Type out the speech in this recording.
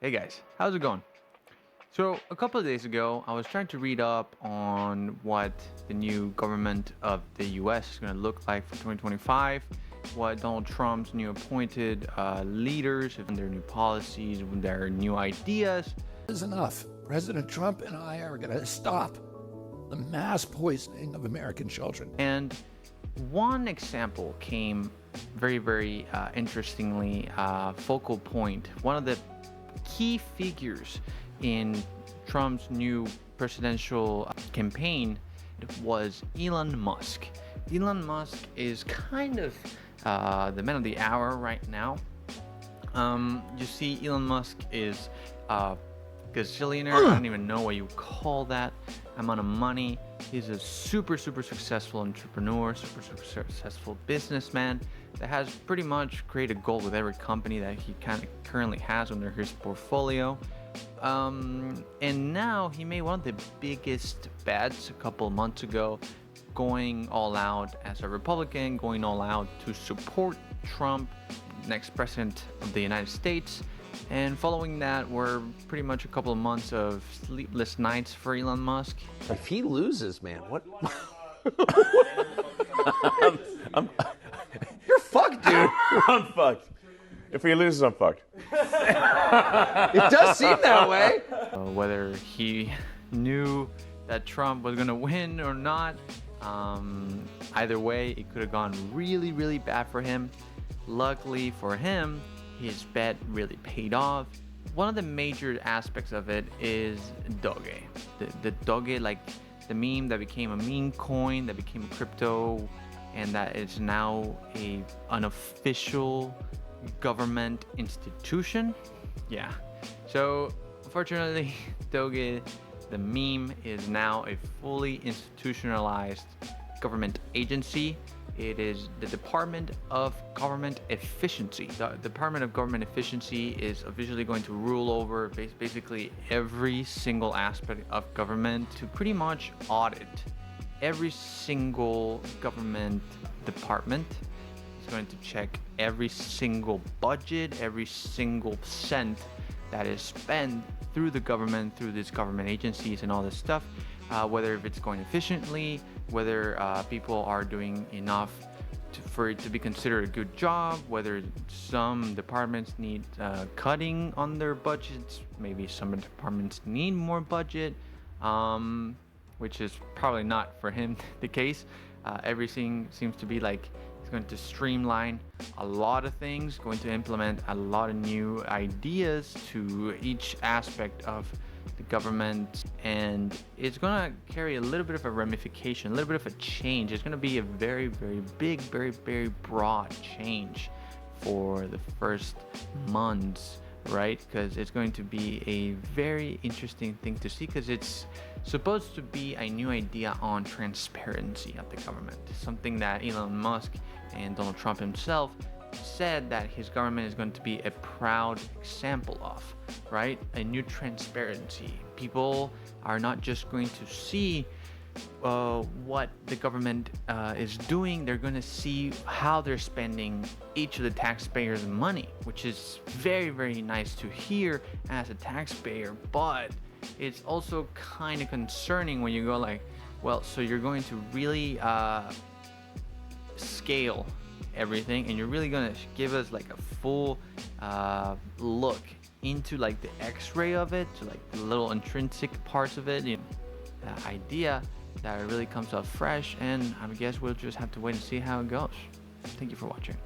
Hey guys, how's it going? So, a couple of days ago, I was trying to read up on what the new government of the US is going to look like for 2025, what Donald Trump's new appointed leaders and their new policies, their new ideas. Is enough. President Trump and I are going to stop the mass poisoning of American children. And one example came very interestingly, focal point. One of the key figures in Trump's new presidential campaign was Elon Musk. Elon Musk is kind of the man of the hour right now. You see, Elon Musk is a gazillionaire. I don't even know what you call that amount of money. He's a super successful entrepreneur, super successful businessman that has pretty much created gold with every company that he currently has under his portfolio. And now he made one of the biggest bets a couple of months ago, going all out as a Republican, going all out to support Trump, next president of the United States. And following that were pretty much a couple of months of sleepless nights for Elon Musk. If he loses, man, what? You're fucked, dude. I'm fucked. If he loses, I'm fucked. It does seem that way. Whether he knew that Trump was going to win or not, either way, it could have gone really bad for him. Luckily for him, his bet really paid off. One of the major aspects of it is Doge. The Doge, like the meme that became a meme coin, that became a crypto, and that is now an unofficial government institution. Yeah. So unfortunately, Doge, the meme, is now a fully institutionalized government agency. It is the Department of Government Efficiency. The Department of Government Efficiency is officially going to rule over basically every single aspect of government, to pretty much audit every single government department. It's going to check every single budget, every single cent that is spent through the government, through these government agencies and all this stuff. Whether if it's going efficiently, whether people are doing enough for it to be considered a good job, whether some departments need cutting on their budgets, maybe some departments need more budget, which is probably not for him the case. Everything seems to be like he's going to streamline a lot of things, going to implement a lot of new ideas to each aspect of the government, and it's going to carry a little bit of a ramification, a little bit of a change. It's going to be a very big, very broad change for the first months, right? Because it's going to be a very interesting thing to see, because it's supposed to be a new idea on transparency of the government, something that Elon Musk and Donald Trump himself said that his government is going to be a proud example of, right? A new transparency. People are not just going to see what the government is doing. They're going to see how they're spending each of the taxpayers' money, which is very nice to hear as a taxpayer. But it's also kind of concerning when you go like, well, so you're going to really scale everything, and you're really gonna give us like a full look into like the x-ray of it, to like the little intrinsic parts of it, the idea that it really comes out fresh. And I guess we'll just have to wait and see how it goes. Thank you for watching.